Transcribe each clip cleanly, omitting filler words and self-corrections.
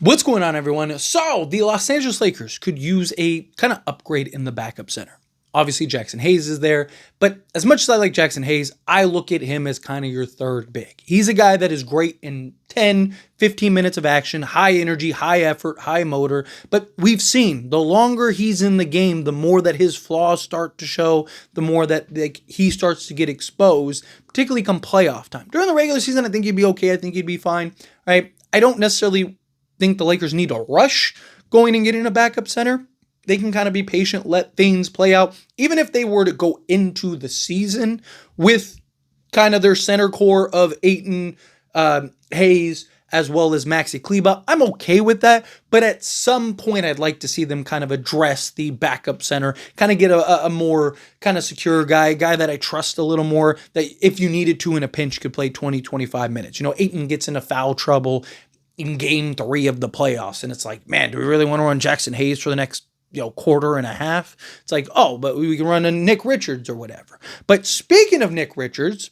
What's going on, everyone? So, the Los Angeles Lakers could use a kind of upgrade in the backup center. Obviously, Jackson Hayes is there, but as much as I like Jackson Hayes, I look at him as kind of your third big. He's a guy that is great in 10, 15 minutes of action, high energy, high effort, high motor, but we've seen the longer he's in the game, the more that his flaws start to show, the more that he starts to get exposed, particularly come playoff time. During the regular season, I think he'd be okay. I think he'd be fine, right? I don't necessarily think the Lakers need to rush going and getting a backup center. They can kind of be patient, let things play out. Even if they were to go into the season with kind of their center core of Ayton, Hayes, as well as Maxi Kleber, I'm okay with that. But at some point, I'd like to see them kind of address the backup center, kind of get a more kind of secure guy that I trust a little more, that if you needed to in a pinch could play 20, 25 minutes. You know, Ayton gets into foul trouble in game 3 of the playoffs. And it's like, man, do we really want to run Jackson Hayes for the next, quarter and a half? It's like, oh, but we can run a Nick Richards or whatever. But speaking of Nick Richards,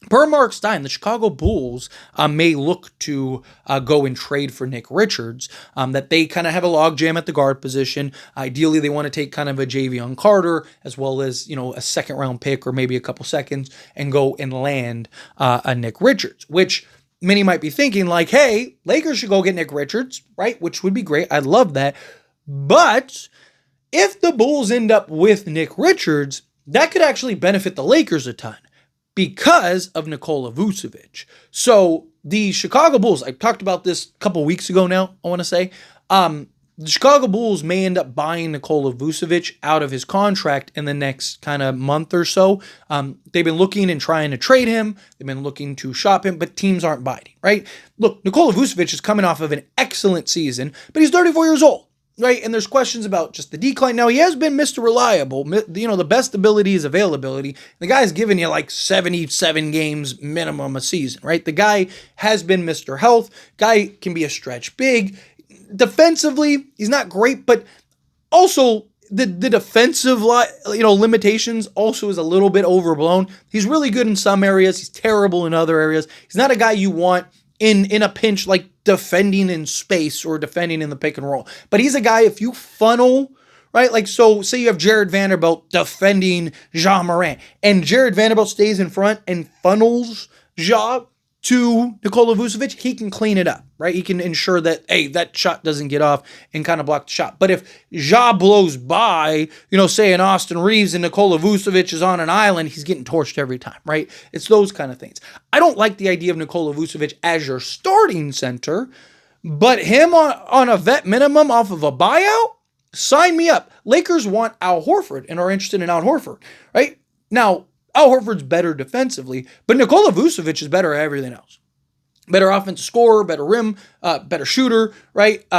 per Mark Stein, the Chicago Bulls may look to go and trade for Nick Richards, that they kind of have a logjam at the guard position. Ideally, they want to take kind of a Javion Carter as well as, a second round pick or maybe a couple seconds and go and land a Nick Richards, which many might be thinking like, hey, Lakers should go get Nick Richards, right? Which would be great. I'd love that. But if the Bulls end up with Nick Richards, that could actually benefit the Lakers a ton because of Nikola Vucevic. So the Chicago Bulls, I talked about this a couple weeks ago now, I want to say, the Chicago Bulls may end up buying Nikola Vucevic out of his contract in the next kind of month or so. They've been looking and trying to trade him. They've been looking to shop him, but teams aren't biting, right? Look, Nikola Vucevic is coming off of an excellent season, but he's 34 years old, right? And there's questions about just the decline. Now, he has been Mr. Reliable. The best ability is availability. The guy's giving you like 77 games minimum a season, right? The guy has been Mr. Health. Guy can be a stretch big. Defensively, he's not great, but also the defensive limitations also is a little bit overblown. He's really good in some areas. He's terrible in other areas. He's not a guy you want in a pinch, like defending in space or defending in the pick and roll. But he's a guy, if you funnel, right? Like, so say you have Jared Vanderbilt defending Ja Morant, and Jared Vanderbilt stays in front and funnels Ja to Nikola Vucevic, he can clean it up, right? He can ensure that, hey, that shot doesn't get off and kind of block the shot. But if Ja blows by, say an Austin Reeves and Nikola Vucevic is on an island, he's getting torched every time, right? It's those kind of things. I don't like the idea of Nikola Vucevic as your starting center, but him on a vet minimum off of a buyout, sign me up. Lakers want Al Horford and are interested in Al Horford, right? Now, Al Horford's better defensively, but Nikola Vucevic is better at everything else. Better offensive scorer, better rim, better shooter, right?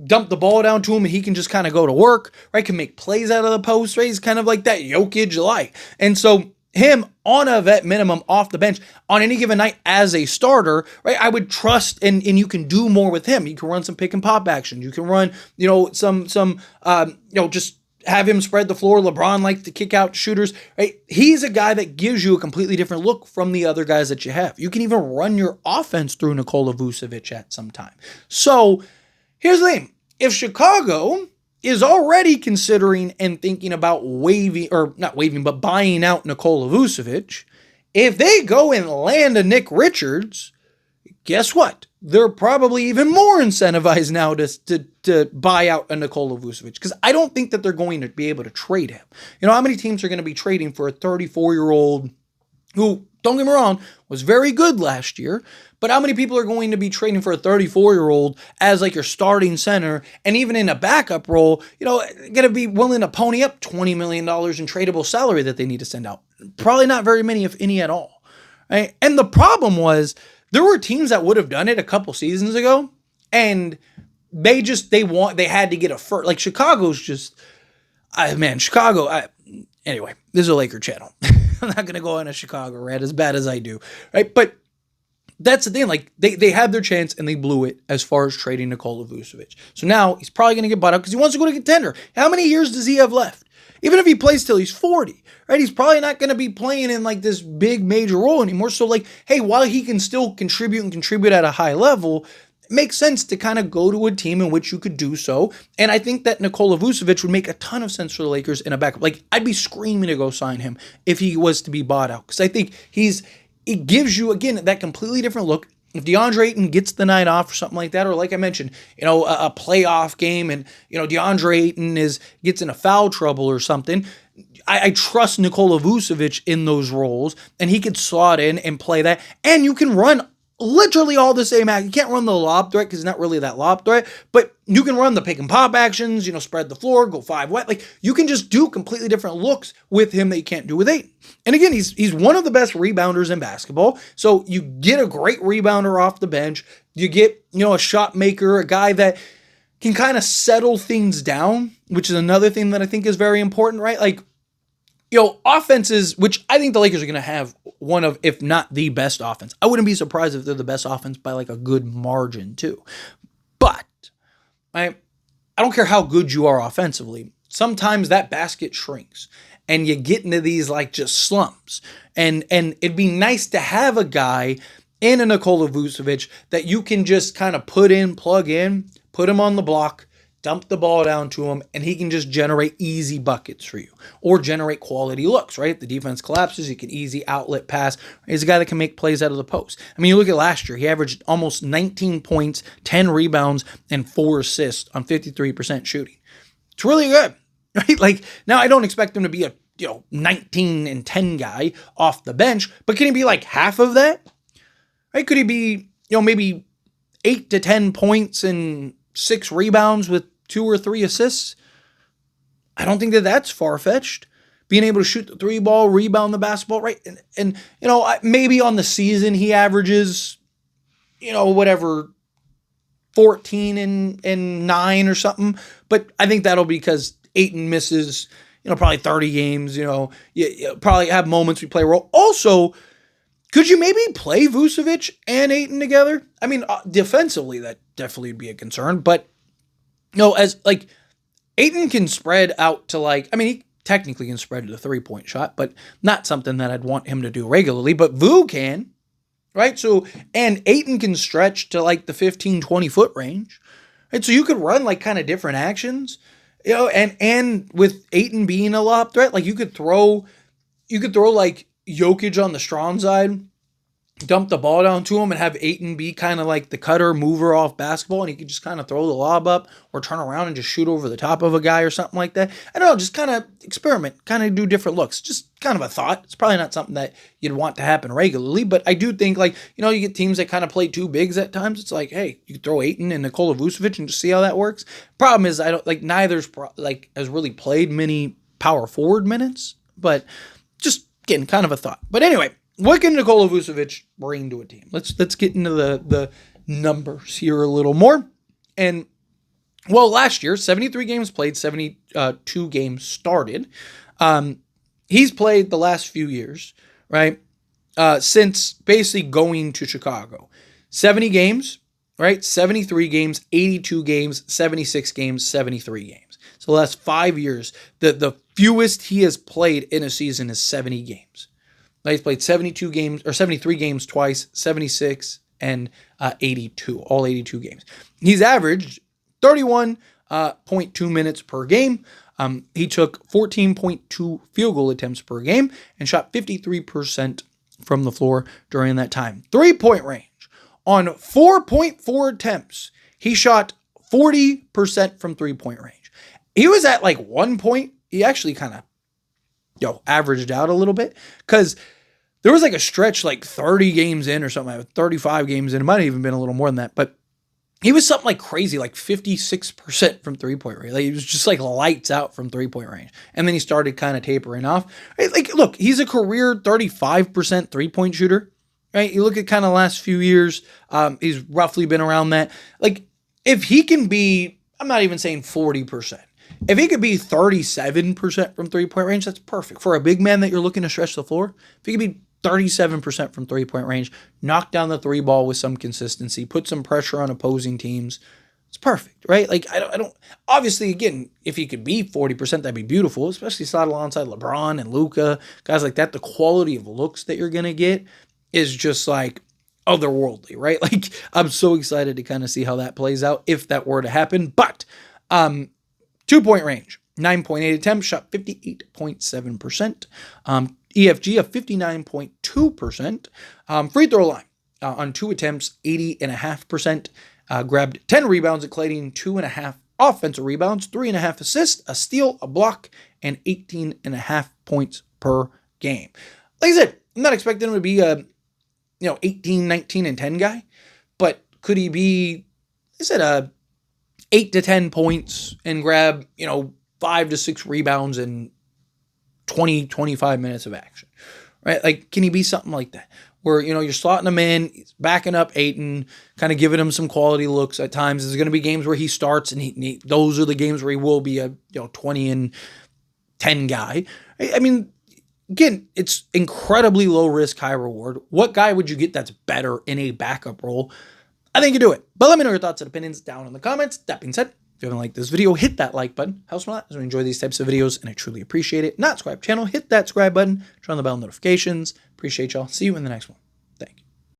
Dump the ball down to him and he can just kind of go to work, right? Can make plays out of the post, right? He's kind of like that Jokic light. And so him on a vet minimum off the bench on any given night as a starter, right? I would trust and you can do more with him. You can run some pick and pop action. You can run, just have him spread the floor. LeBron likes to kick out shooters, right? He's a guy that gives you a completely different look from the other guys that you have. You can even run your offense through Nikola Vucevic at some time. So here's the thing. If Chicago is already considering and thinking about buying out Nikola Vucevic, if they go and land a Nick Richards, guess what? They're probably even more incentivized now to buy out a Nikola Vucevic, because I don't think that they're going to be able to trade him. How many teams are going to be trading for a 34-year-old who, don't get me wrong, was very good last year, but how many people are going to be trading for a 34-year-old as like your starting center and even in a backup role, going to be willing to pony up $20 million in tradable salary that they need to send out? Probably not very many, if any at all. Right? And the problem was, there were teams that would have done it a couple seasons ago, and they had to get a first. Like Chicago's just, Chicago. Anyway, this is a Laker channel. I'm not gonna go on a Chicago rant as bad as I do, right? But that's the thing. Like they had their chance and they blew it as far as trading Nikola Vucevic. So now he's probably gonna get bought out because he wants to go to contender. How many years does he have left? Even if he plays till he's 40, right? He's probably not going to be playing in like this big major role anymore. So like, hey, while he can still contribute at a high level, it makes sense to kind of go to a team in which you could do so. And I think that Nikola Vucevic would make a ton of sense for the Lakers in a backup. Like, I'd be screaming to go sign him if he was to be bought out, because I think it gives you, again, that completely different look. If DeAndre Ayton gets the night off or something like that, or like I mentioned, a playoff game, and DeAndre Ayton gets into foul trouble or something, I trust Nikola Vucevic in those roles, and he could slot in and play that. And you can run literally all the same act. You can't run the lob threat because it's not really that lob threat, but you can run the pick and pop actions, spread the floor, go 5 wet. Like, you can just do completely different looks with him that you can't do with Ayton. And again, he's one of the best rebounders in basketball. So you get a great rebounder off the bench. You get, a shot maker, a guy that can kind of settle things down, which is another thing that I think is very important, right? Like, offenses, which I think the Lakers are going to have one of, if not the best offense. I wouldn't be surprised if they're the best offense by like a good margin too. But I don't care how good you are offensively. Sometimes that basket shrinks and you get into these like just slumps. And it'd be nice to have a guy in a Nikola Vucevic that you can just kind of plug in, put him on the block, dump the ball down to him, and he can just generate easy buckets for you or generate quality looks, right? The defense collapses, you can easy outlet pass. He's a guy that can make plays out of the post. I mean, you look at last year, he averaged almost 19 points, 10 rebounds, and 4 assists on 53% shooting. It's really good, right? Like, now I don't expect him to be a 19 and 10 guy off the bench, but can he be like half of that? Right? Could he be, maybe 8 to 10 points and 6 rebounds with 2 or 3 assists? I don't think that's far-fetched. Being able to shoot the 3 ball, rebound the basketball, right? And maybe on the season he averages, 14 and 9 or something. But I think that'll be because Ayton misses, probably 30 games. You probably have moments we play a role. Also, could you maybe play Vucevic and Ayton together? I mean, defensively, that definitely would be a concern. But, as like Ayton can spread out to he technically can spread to the 3-point shot, but not something that I'd want him to do regularly. But Vu can, right? So, and Ayton can stretch to like the 15, 20 foot range. Right? So you could run like kind of different actions, and with Ayton being a lob threat, like you could throw like Jokic on the strong side, dump the ball down to him, and have Ayton be kind of like the cutter mover off basketball, and he could just kind of throw the lob up or turn around and just shoot over the top of a guy or something like that. I don't know, just kind of experiment, kind of do different looks. Just kind of a thought. It's probably not something that you'd want to happen regularly, but I do think you get teams that kind of play 2 bigs at times. It's like, hey, you could throw Ayton and Nikola Vucevic and just see how that works. Problem is, I don't neither's has really played many power forward minutes, but just getting kind of a thought. But anyway, what can Nikola Vucevic bring to a team? Let's get into the numbers here a little more. And, last year, 73 games played, 72 games started. He's played the last few years, right, since basically going to Chicago. 70 games, right, 73 games, 82 games, 76 games, 73 games. So the last 5 years, the fewest he has played in a season is 70 games. He's played 72 games or 73 games twice, 76 and 82, all 82 games. He's averaged 31.2 minutes per game. He took 14.2 field goal attempts per game and shot 53% from the floor during that time. 3-point range. On 4.4 attempts, he shot 40% from 3-point range. He was at 1 point. He actually kind of averaged out a little bit, because there was a stretch 30 games in or something, 35 games in. It might have even been a little more than that, but he was something crazy, 56% from 3-point range. He was just lights out from 3-point range. And then he started kind of tapering off. Right? Look, he's a career 35% 3-point shooter, right? You look at kind of last few years, he's roughly been around that. If he can be, I'm not even saying 40%. If he could be 37% from 3-point range, that's perfect. For a big man that you're looking to stretch the floor, if he could be 37% from 3-point range, knock down the 3 ball with some consistency, put some pressure on opposing teams, it's perfect, right? I don't, obviously, again, if he could be 40%, that'd be beautiful, especially slide alongside LeBron and Luka, guys like that. The quality of looks that you're going to get is just otherworldly, right? Like, I'm so excited to kind of see how that plays out if that were to happen. But 2-point range, 9.8 attempts, shot 58.7%. EFG of 59.2%. Free throw line on 2 attempts, 80.5%. Grabbed 10 rebounds, including 2.5 offensive rebounds, 3.5 assists, a steal, a block, and 18.5 points per game. Like I said, I'm not expecting him to be a 18, 19, and 10 guy, but could he be, I said, 8 to 10 points and grab, 5 to 6 rebounds in 20, 25 minutes of action, right? Like, can he be something like that? Where, you're slotting him in, he's backing up Ayton, kind of giving him some quality looks at times. There's going to be games where he starts, and those are the games where he will be a 20 and 10 guy. I mean, again, it's incredibly low risk, high reward. What guy would you get that's better in a backup role? I think you do it. But let me know your thoughts and opinions down in the comments. That being said, if you haven't liked this video, hit that like button. Helps me a lot as we enjoy these types of videos, and I truly appreciate it. Not subscribe channel, hit that subscribe button, turn on the bell notifications. Appreciate y'all. See you in the next one.